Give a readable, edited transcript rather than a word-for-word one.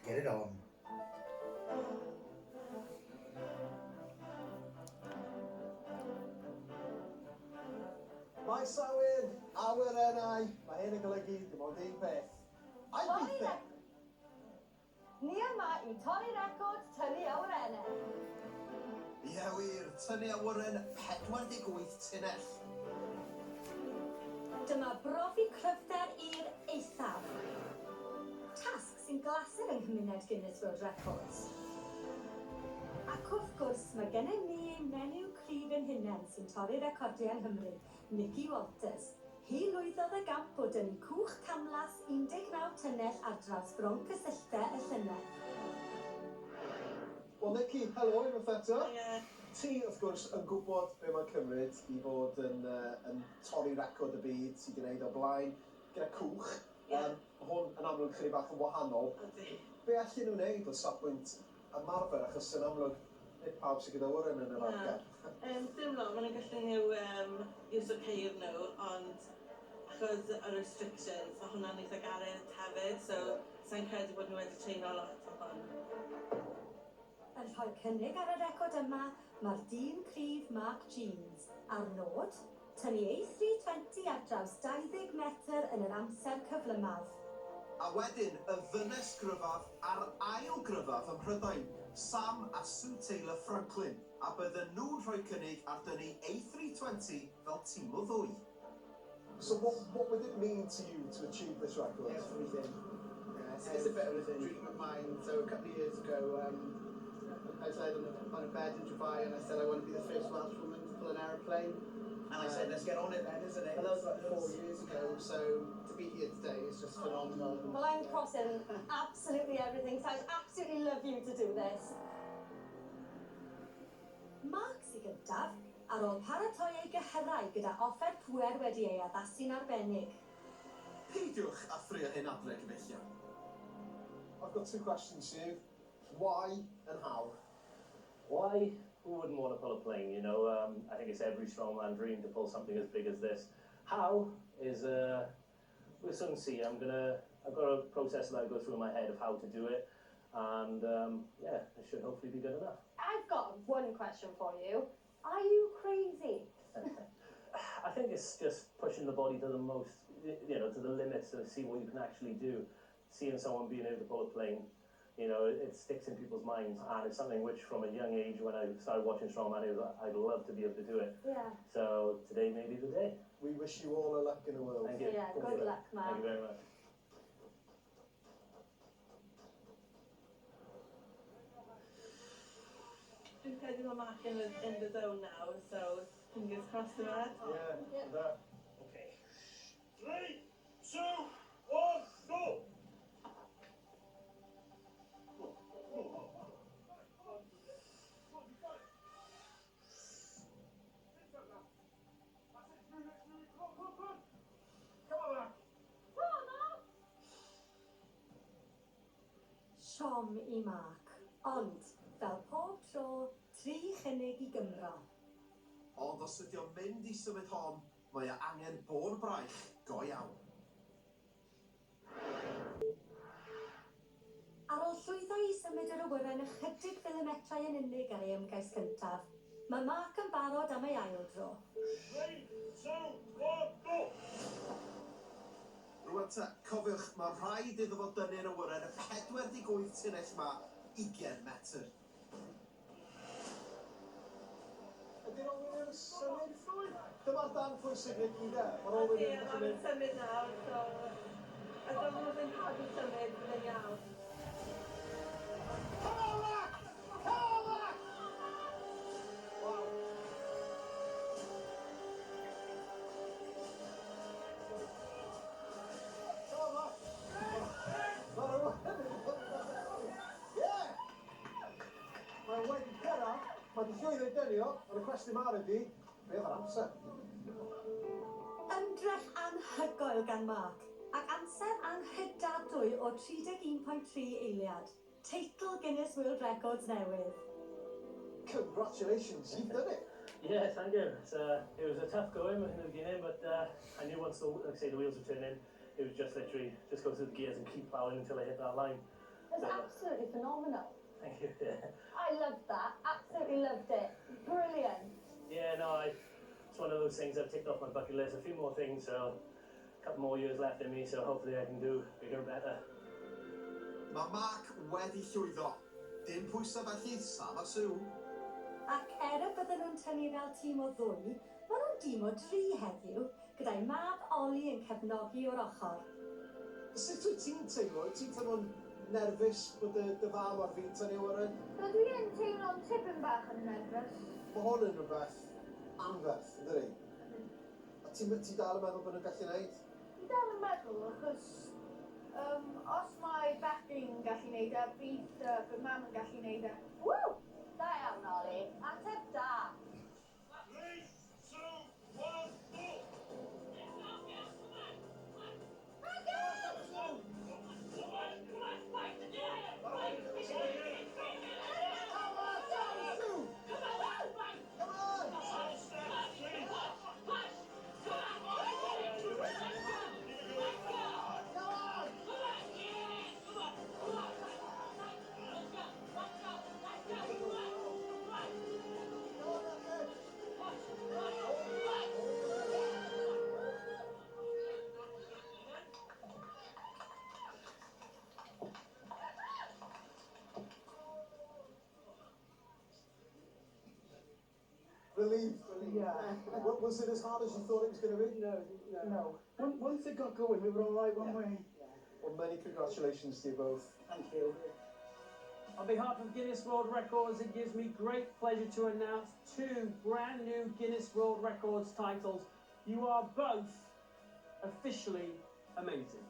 Get it on. Mae Sawyn, awyrennau, mae hyn yn golygu dim ond un peth. I beat it! Ni yma I torri record tynnu awyrennau. Ie wir, tynnu awyren 48 tunnell. Dyma brofi cryfder i'r eithaf. Tasg sy'n glasur yng nghymuned Guinness World Records. Ac wrth gwrs, mae gennym ni menyw cryf yn hunain sy'n torri recordiau yng Nghymru, Nicky Walters. Hi lwyddodd y gamp o dynnu cwch camlas 19 tunnell ar draws bron cysylltau y llynedd. Wel, Nicky, helo, unwaith eto. Ie. Ti, wrth gwrs, yn gwybod be mae'n cymryd I fod yn torri record y byd sydd wedi gwneud o blaen gyda cwch. Ie. Mae hwn yn amlwg chydig bach yn wahanol. Ydy. Be allan nhw'n wneud o safbwynt ymarfer, achos yn amlwg nid pawb sydd gyda wyren yn yr arfer. Dim lo, maen nhw'n gallu nhw iwso ceir nhw, ond achos y restrictions, mae hwnna'n eitha gared hefyd, so sa'n credu bod nhw wedi treino lot o hwn. Yn rhoi cynnig ar y record yma, mae'r dyn cryf Mark Jeans a'r nod, tynnu A320 ar draws 20 metr yn yr amser cyflymaf. A wedyn, y ddynes gryfaf a'r ail gryfaf ym Mhrydain, Sam a Sue Taylor Franklin, a bydden nhw'n rhoi cynnig ar dynnu A320 fel tîm o ddwy. So what would it mean to you to achieve this record? Everything. It's a bit of a dream of mine. So a couple of years ago, I was laid on a bed in Dubai and I said I want to be the first Welsh woman to pull an aeroplane. And I said, let's get on it then, isn't it? And that was like 4 years ago, so to be here today is just phenomenal. Well, I'm crossing absolutely everything, so I'd absolutely love you to do this. Mark sy'n gyntaf, ar ôl paratoi ei gyhyrau gyda offer pŵer wedi ei addasu'n arbennig. Peidiwch a ffrio hyn adre gyfellion. I've got two questions to you. Why and how? Why? Who wouldn't want to pull a plane, you know? I think it's every strongman dream to pull something as big as this. How is, we'll soon see. I've got a process that I go through in my head of how to do it. And yeah, it should hopefully be good enough. I've got one question for you. Are you crazy? I think it's just pushing the body to the most, you know, to the limits to see what you can actually do. Seeing someone being able to pull a plane, you know, it sticks in people's minds, and it's something which from a young age when I started watching strongman, I'd love to be able to do it. Yeah. So today may be the day. We wish you all the luck in the world. Thank you. Yeah, good luck, Mark. Thank you very much. Dwi'n credu mae Mark in the zone now, so fingers crossed for that. Yeah, that. Okay. 3, 2, 1, go! Siom I Mark, ond fel pob tro, 3 chynnig I Gymro. Ond os ydy o'n mynd I symud hon, mae o angen bod braich go iawn. Ar ôl llwyddo I symud yr awyren ychydig milimetrau yn unig ar ei ymgais cyntaf, mae Mark yn barod am ei ail dro. 3, 2, 1, go! Rwan ta, cofiwch, mae rhaid iddo fod dynnu'r awyren y 48 tunnell ma 20 metr. Ydy'r awyren yn symud ffrwy? Dyma'r dan pwysig nid i de. Mae'r awyren yn Mae'n symud nawr, so I don't know if yn cadw symud yn iawn. Come on, Mark! Come on, Mark! Wow. Come on, Mark! Not a Yeah! Mae'n wedi cyrraedd, mae di llwyddo I dynnu o, ond y cwestiwn mawr ydi, be oedd yr amser? Ymdrech anhygoel gan Mark, ac amser anghydadwy o 31.3 eiliad. Teitl Guinness World Records newydd. Congratulations, you've done it! Yeah, thank you. It was a tough going in the beginning, but I knew once the wheels were turning, it was just literally just go through the gears and keep plowing until I hit that line. It was absolutely phenomenal. Thank you. Yeah. I loved that. Absolutely loved it. Brilliant. Yeah, no, it's one of those things I've ticked off my bucket list. A few more things, so a couple more years left in me, so hopefully I can do bigger and better. Mae Mark wedi llwyddo. Dim pwysau felly, Sam a Sue. Ac er y bydden nhw'n tynnu fel tîm o ddwy, maen nhw'n dîm o dri heddiw, gyda'i mab Oli yn cefnogi o'r ochr. Sut wyt ti'n teimlo? Ti'n teimlo'n nerfus bod dy fam ar fi'n tynnu awyren? Rydw i'n teimlo'n tipyn bach yn nerfus. Mae hwn yn rhywbeth anferth, ynddi? A ti dal yn meddwl bod nhw'n gallu neud? Dwi dal yn meddwl, achos os mae bechgyn yn gallu neud e, bydd mam yn gallu neud e. Ww! Da iawn, Oli. Ateb da. 3, 2, 1, go! Relieved. Yeah. Was it as hard as you thought it was going to be? No. Once it got going, we were all right, weren't we? Well, many congratulations to you both. Thank you. On behalf of Guinness World Records, it gives me great pleasure to announce 2 brand new Guinness World Records titles. You are both officially amazing.